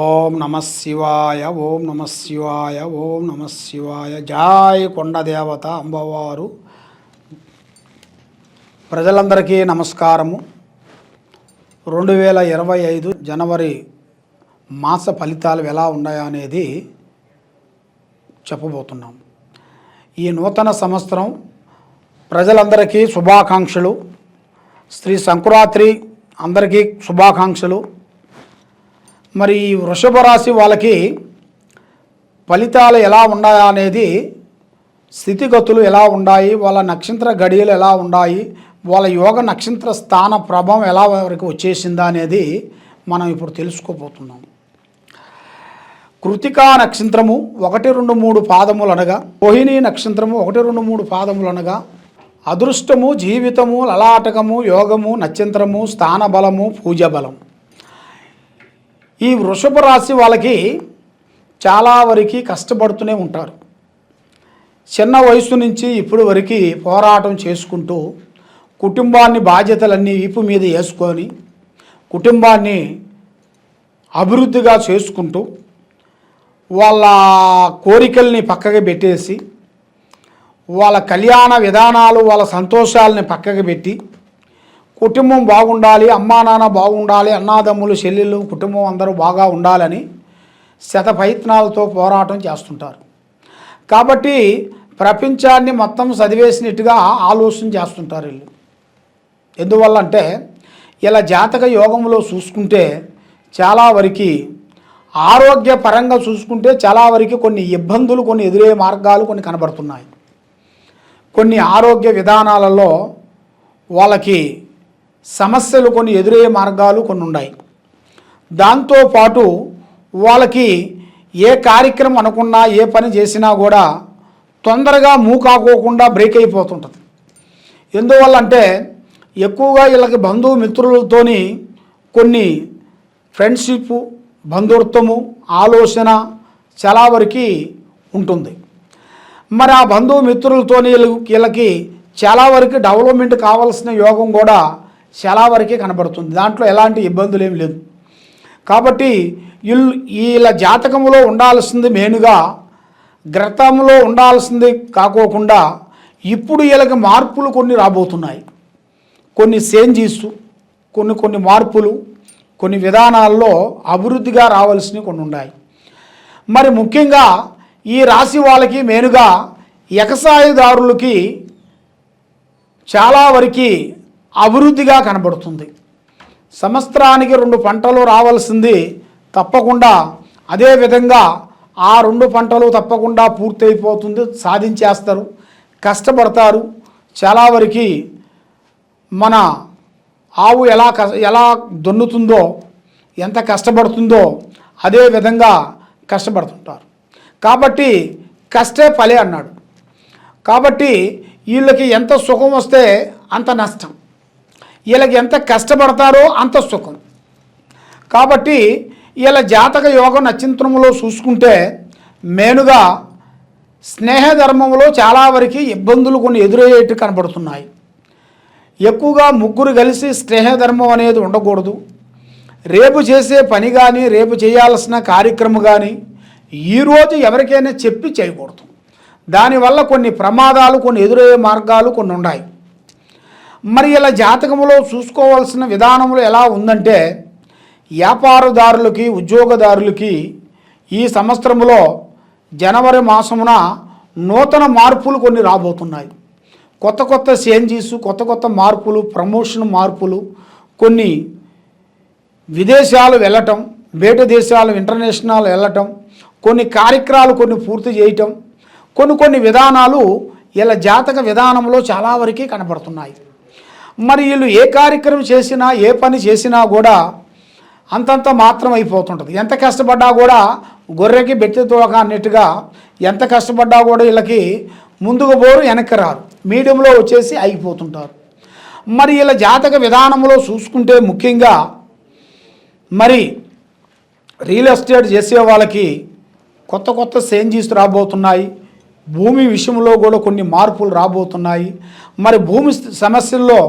ఓం నమ శివాయ, ఓం నమ శివాయ, ఓం నమ శివాయ. జై కొండదేవత అమ్మవారు. ప్రజలందరికీ నమస్కారము. 2025 జనవరి మాస ఫలితాలు ఎలా ఉన్నాయో అనేది చెప్పబోతున్నాం. ఈ నూతన సంవత్సరం ప్రజలందరికీ శుభాకాంక్షలు. శ్రీ సంక్రాంతి అందరికీ శుభాకాంక్షలు. మరి ఈ వృషభ రాశి వాళ్ళకి ఫలితాలు ఎలా ఉన్నాయా అనేది, స్థితిగతులు ఎలా ఉన్నాయి, వాళ్ళ నక్షత్ర గడియలు ఎలా ఉన్నాయి, వాళ్ళ యోగ నక్షత్ర స్థాన ప్రభావం ఎలా వరకు వచ్చేసిందా అనేది మనం ఇప్పుడు తెలుసుకోబోతున్నాం. కృతికా నక్షత్రము 1, 2, 3 పాదములు అనగా, రోహిణీ నక్షత్రము 1, 2, 3 పాదములు అనగా, అదృష్టము, జీవితము, లలాటకము, యోగము, నక్షత్రము, స్థాన బలము, పూజ బలం. ఈ వృషభ రాశి వాళ్ళకి చాలా వరకు కష్టపడుతూనే ఉంటారు. చిన్న వయసు నుంచి ఇప్పుడు వరకు పోరాటం చేసుకుంటూ కుటుంబాన్ని బాధ్యతలన్నీ వీపు మీద వేసుకొని కుటుంబాన్ని అభివృద్ధిగా చేసుకుంటూ వాళ్ళ కోరికల్ని పక్కకి పెట్టేసి వాళ్ళ కళ్యాణ విధానాలు, వాళ్ళ సంతోషాలని పక్కకి పెట్టి కుటుంబం బాగుండాలి, అమ్మా నాన్న బాగుండాలి, అన్నాదమ్ములు చెల్లెళ్ళు కుటుంబం అందరూ బాగా ఉండాలని శత ప్రయత్నాలతో పోరాటం చేస్తుంటారు. కాబట్టి ప్రపంచాన్ని మొత్తం చదివేసినట్టుగా ఆలోచన చేస్తుంటారు వీళ్ళు. ఎందువల్ల అంటే ఇలా జాతక యోగంలో చూసుకుంటే చాలా వరకు ఆరోగ్యపరంగా చూసుకుంటే చాలా వరకు కొన్ని ఇబ్బందులు, కొన్ని ఎదురయ్యే మార్గాలు కొన్ని కనబడుతున్నాయి. కొన్ని ఆరోగ్య విధానాలలో వాళ్ళకి సమస్యలు, కొన్ని ఎదురయ్యే మార్గాలు కొన్ని ఉన్నాయి. దాంతోపాటు వాళ్ళకి ఏ కార్యక్రమం అనుకున్నా, ఏ పని చేసినా కూడా తొందరగా మూకాకోకుండా బ్రేక్ అయిపోతుంటుంది. ఎందువల్ల అంటే ఎక్కువగా వీళ్ళకి బంధుమిత్రులతోని కొన్ని ఫ్రెండ్షిప్, బంధుత్వము, ఆలోచన చాలా వరకు ఉంటుంది. మరి ఆ బంధుమిత్రులతోని వీళ్ళకి చాలా వరకు డెవలప్మెంట్ కావాల్సిన యోగం కూడా చాలా వరకే కనబడుతుంది. దాంట్లో ఎలాంటి ఇబ్బందులు ఏమి లేదు. కాబట్టి వీళ్ళ జాతకంలో ఉండాల్సింది మెయిన్గా గ్రతంలో ఉండాల్సింది కాకోకుండా ఇప్పుడు వీళ్ళకి మార్పులు కొన్ని రాబోతున్నాయి. కొన్ని చేంజెస్, కొన్ని మార్పులు, కొన్ని విధానాల్లో అభివృద్ధిగా రావాల్సినవి కొన్ని ఉన్నాయి. మరి ముఖ్యంగా ఈ రాశి వాళ్ళకి మెయిన్గా ఎగసాయదారులకి చాలా వరకు అభివృద్ధిగా కనబడుతుంది. సంవత్సరానికి 2 పంటలు రావాల్సింది తప్పకుండా అదేవిధంగా ఆ 2 పంటలు తప్పకుండా పూర్తయిపోతుంది, సాధించేస్తారు, కష్టపడతారు. చాలా వరకు మన ఆవు ఎలా దున్నుతుందో, ఎంత కష్టపడుతుందో అదే విధంగా కష్టపడుతుంటారు. కాబట్టి కష్టే ఫలే అన్నాడు. కాబట్టి వీళ్ళకి ఎంత సుఖం వస్తే అంత నష్టం, వీళ్ళకి ఎంత కష్టపడతారో అంత సుఖం. కాబట్టి వీళ్ళ జాతక యోగ నక్షత్రంలో చూసుకుంటే మెయిన్గా స్నేహధర్మంలో చాలా వరకు ఇబ్బందులు కొన్ని ఎదురయ్యేట్టు కనబడుతున్నాయి. ఎక్కువగా ముగ్గురు కలిసి స్నేహధర్మం అనేది ఉండకూడదు. రేపు చేసే పని కానీ, రేపు చేయాల్సిన కార్యక్రమం కానీ ఈరోజు ఎవరికైనా చెప్పి చేయకూడదు. దానివల్ల కొన్ని ప్రమాదాలు, కొన్ని ఎదురయ్యే మార్గాలు కొన్ని ఉన్నాయి. మరి ఇలా జాతకంలో చూసుకోవాల్సిన విధానంలో ఎలా ఉందంటే వ్యాపారదారులకి, ఉద్యోగదారులకి ఈ సంవత్సరంలో జనవరి మాసమున నూతన మార్పులు కొన్ని రాబోతున్నాయి. కొత్త చేంజెస్, కొత్త మార్పులు, ప్రమోషన్ మార్పులు, కొన్ని విదేశాలు వెళ్ళటం, బయట దేశాలు ఇంటర్నేషనల్ వెళ్ళటం, కొన్ని కార్యక్రమాలు కొన్ని పూర్తి చేయటం, కొన్ని విధానాలు ఇలా జాతక విధానంలో చాలా వరకు కనబడుతున్నాయి. మరి వీళ్ళు ఏ కార్యక్రమం చేసినా, ఏ పని చేసినా కూడా అంతంత మాత్రం అయిపోతుంటుంది. ఎంత కష్టపడ్డా కూడా గొర్రెకి బెట్టి తోక అన్నట్టుగా ఎంత కష్టపడ్డా కూడా వీళ్ళకి ముందుకు పోరు, వెనక్కి రారు, మీడియంలో వచ్చేసి ఆగిపోతుంటారు. మరి వీళ్ళ జాతక విధానంలో చూసుకుంటే ముఖ్యంగా మరి రియల్ ఎస్టేట్ చేసే వాళ్ళకి కొత్త చేంజెస్ రాబోతున్నాయి. భూమి విషయంలో కూడా కొన్ని మార్పులు రాబోతున్నాయి. మరి భూమి సమస్యల్లో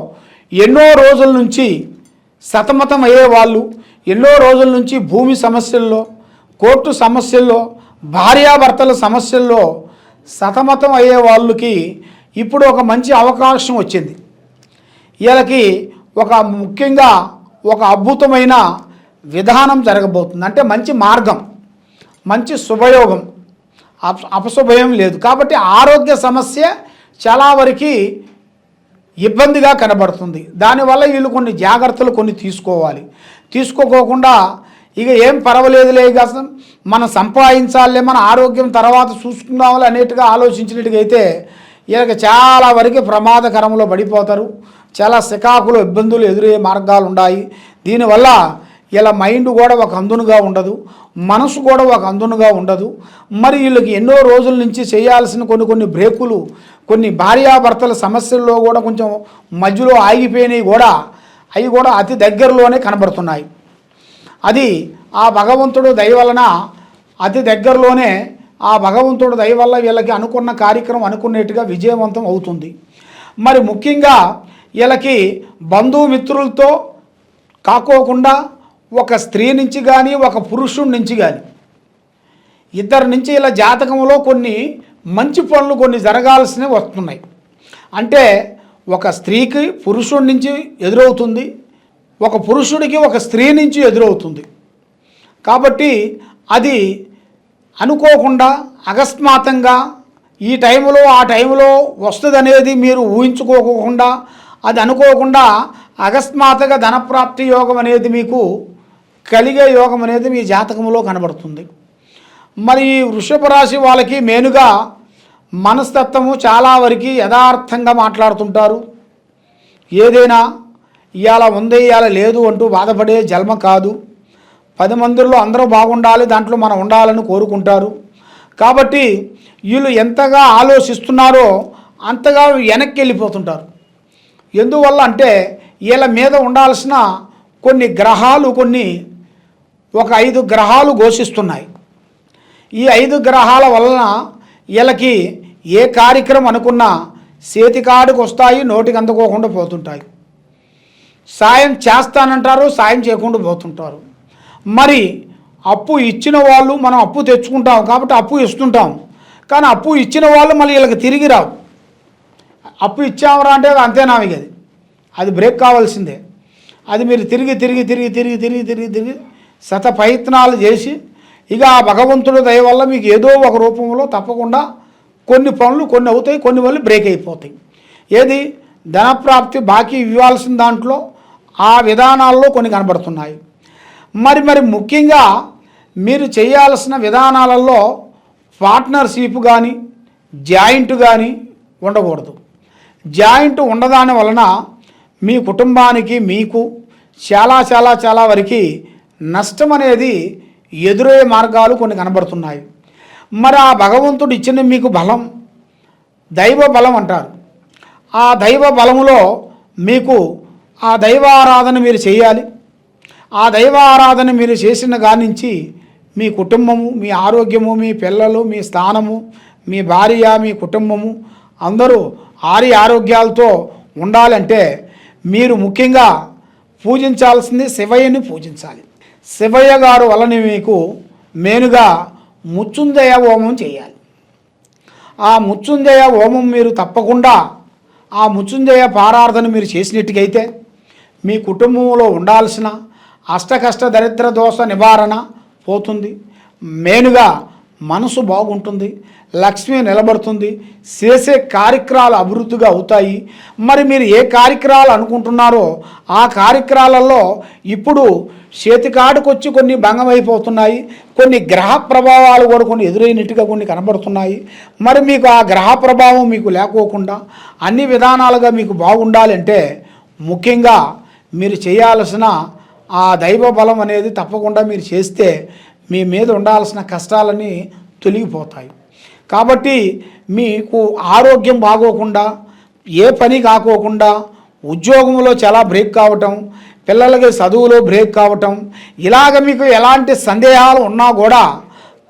ఎన్నో రోజుల నుంచి సతమతం అయ్యే వాళ్ళు ఎన్నో రోజుల నుంచి భూమి సమస్యల్లో, కోర్టు సమస్యల్లో, భార్యాభర్తల సమస్యల్లో సతమతం అయ్యే వాళ్ళకి ఇప్పుడు ఒక మంచి అవకాశం వచ్చింది. వీళ్ళకి ముఖ్యంగా ఒక అద్భుతమైన విధానం జరగబోతుంది. అంటే మంచి మార్గం, మంచి శుభయోగం, అపశుభయం లేదు. కాబట్టి ఆరోగ్య సమస్య చాలా వరకు ఇబ్బందిగా కనబడుతుంది. దానివల్ల వీళ్ళు కొన్ని జాగ్రత్తలు తీసుకోవాలి. తీసుకోకుండా ఇక ఏం పర్వాలేదులే, ఇక మనం సంపాదించాలే, మన ఆరోగ్యం తర్వాత చూసుకుందామని అనేట్టుగా ఆలోచించినట్టుగా అయితే వీళ్ళకి చాలా వరకు ప్రమాదకరంలో పడిపోతారు. చాలా సికాకులు, ఇబ్బందులు ఎదురయ్యే మార్గాలు ఉన్నాయి. దీనివల్ల ఇలా మైండ్ కూడా ఒక అందునుగా ఉండదు, మనసు కూడా ఒక అందునుగా ఉండదు. మరి వీళ్ళకి ఎన్నో రోజుల నుంచి చేయాల్సిన కొన్ని బ్రేకులు, కొన్ని భార్యాభర్తల సమస్యల్లో కూడా కొంచెం మధ్యలో ఆగిపోయినవి కూడా, అవి కూడా అతి దగ్గరలోనే కనబడుతున్నాయి. అది ఆ భగవంతుడు దయ వలన అతి దగ్గరలోనే, ఆ భగవంతుడు దయ వల్ల వీళ్ళకి అనుకున్న కార్యక్రమం అనుకునేట్టుగా విజయవంతం అవుతుంది. మరి ముఖ్యంగా వీళ్ళకి బంధుమిత్రులతో కాకోకుండా ఒక స్త్రీ నుంచి కానీ, ఒక పురుషుడి నుంచి కానీ, ఇద్దరి నుంచి ఇలా జాతకంలో కొన్ని మంచి పనులు జరగాల్సినవి వస్తున్నాయి. అంటే ఒక స్త్రీకి పురుషుడి నుంచి ఎదురవుతుంది, ఒక పురుషుడికి ఒక స్త్రీ నుంచి ఎదురవుతుంది. కాబట్టి అది అనుకోకుండా, అకస్మాత్తుగా ఈ టైంలో ఆ టైంలో వస్తుంది అనేది మీరు ఊహించుకోకుండా, అది అనుకోకుండా అకస్మాత్తుగా ధనప్రాప్తి యోగం అనేది మీకు కలిగే యోగం అనేది మీ జాతకంలో కనబడుతుంది. మరి వృషభ రాశి వాళ్ళకి మెయిన్గా మనస్తత్వము చాలా వరకు యథార్థంగా మాట్లాడుతుంటారు. ఏదైనా ఇవాళ ఉంది ఇవాళ లేదు అంటూ బాధపడే జన్మ కాదు. 10 మందిలో అందరూ బాగుండాలి, దాంట్లో మనం ఉండాలని కోరుకుంటారు. కాబట్టి వీళ్ళు ఎంతగా ఆలోచిస్తున్నారో అంతగా వెనక్కి వెళ్ళిపోతుంటారు. ఎందువల్ల అంటే వీళ్ళ మీద ఉండాల్సిన కొన్ని గ్రహాలు, ఒక 5 గ్రహాలు ఘోషిస్తున్నాయి. ఈ 5 గ్రహాల వలన వీళ్ళకి ఏ కార్యక్రమం అనుకున్నా చేతికాడికి వస్తాయి, నోటికి అందుకోకుండా పోతుంటాయి. సాయం చేస్తానంటారు, సాయం చేయకుండా పోతుంటారు. మరి అప్పు ఇచ్చిన వాళ్ళు, మనం అప్పు తెచ్చుకుంటాం కాబట్టి అప్పు ఇస్తుంటాం, కానీ అప్పు ఇచ్చిన వాళ్ళు మళ్ళీ వీళ్ళకి తిరిగి రావు. అప్పు ఇచ్చామరా అంటే అంతేనా, అది బ్రేక్ కావాల్సిందే. అది మీరు తిరిగి శత ప్రయత్నాలు చేసి ఇక ఆ భగవంతుడి దయ వల్ల మీకు ఏదో ఒక రూపంలో తప్పకుండా కొన్ని పనులు అవుతాయి, కొన్ని వల్ల బ్రేక్ అయిపోతాయి. ఏది ధనప్రాప్తి బాకీ ఇవ్వాల్సిన దాంట్లో ఆ విధానాల్లో కొన్ని కనబడుతున్నాయి. మరి ముఖ్యంగా మీరు చేయాల్సిన విధానాలలో పార్ట్నర్షిప్ కానీ, జాయింట్ కానీ ఉండకూడదు. జాయింట్ ఉండదాని వలన మీ కుటుంబానికి, మీకు చాలా వరకు నష్టం అనేది ఎదురయ్యే మార్గాలు కొన్ని కనబడుతున్నాయి. మరి ఆ భగవంతుడు ఇచ్చిన మీకు బలం, దైవ బలం అంటారు. ఆ దైవ బలములో మీకు ఆ దైవ ఆరాధన మీరు చేయాలి. ఆ దైవ ఆరాధన మీరు చేసిన కానించి మీ కుటుంబము, మీ ఆరోగ్యము, మీ పిల్లలు, మీ స్థానము, మీ భార్య, మీ కుటుంబము అందరూ ఆరోగ్యాలతో ఉండాలంటే మీరు ముఖ్యంగా పూజించాల్సింది శివయ్యని పూజించాలి. శివయ్య గారు వలన మీకు మెయిన్గా మృత్యుంజయ హోమం చేయాలి. ఆ మృత్యుంజయ హోమం మీరు తప్పకుండా ఆ మృత్యుంజయ పారార్థన మీరు చేసినట్టుగైతే మీ కుటుంబంలో ఉండాల్సిన అష్టకష్ట దరిద్ర దోష నివారణ పోతుంది. మెయిన్గా మనసు బాగుంటుంది, లక్ష్మి నిలబడుతుంది, చేసే కార్యక్రమాలు అభివృద్ధిగా అవుతాయి. మరి మీరు ఏ కార్యక్రమాలు అనుకుంటున్నారో ఆ కార్యక్రమాలలో ఇప్పుడు చేతికాడుకొచ్చి కొన్ని భంగం అయిపోతున్నాయి. కొన్ని గ్రహ ప్రభావాలు కూడా కొన్ని ఎదురైనట్టుగా కొన్ని కనబడుతున్నాయి. మరి మీకు ఆ గ్రహ ప్రభావం మీకు లేకోకుండా అన్ని విధానాలుగా మీకు బాగుండాలంటే ముఖ్యంగా మీరు చేయాల్సిన ఆ దైవ బలం అనేది తప్పకుండా మీరు చేస్తే మీ మీద ఉండాల్సిన కష్టాలన్నీ తొలగిపోతాయి. కాబట్టి మీకు ఆరోగ్యం బాగోకుండా, ఏ పని కాకోకుండా, ఉద్యోగంలో చాలా బ్రేక్ కావటం, పిల్లలకి చదువులో బ్రేక్ కావటం, ఇలాగ మీకు ఎలాంటి సందేహాలు ఉన్నా కూడా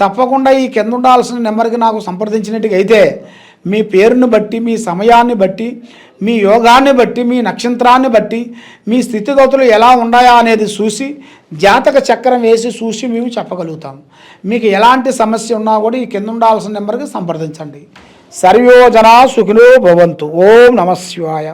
తప్పకుండా ఈ కింద ఉండాల్సిన నెంబర్కి నాకు సంప్రదించినట్టుగా అయితే మీ పేరుని బట్టి, మీ సమయాన్ని బట్టి, మీ యోగాన్ని బట్టి, మీ నక్షత్రాన్ని బట్టి, మీ స్థితిగతులు ఎలా ఉన్నాయా అనేది చూసి జాతక చక్రం వేసి చూసి మేము చెప్పగలుగుతాం. మీకు ఎలాంటి సమస్య ఉన్నా కూడా ఈ కింద ఉండాల్సిన నెంబర్కి సంప్రదించండి. సర్వే జనా సుఖినో భవంతు. ఓం నమః శివాయ.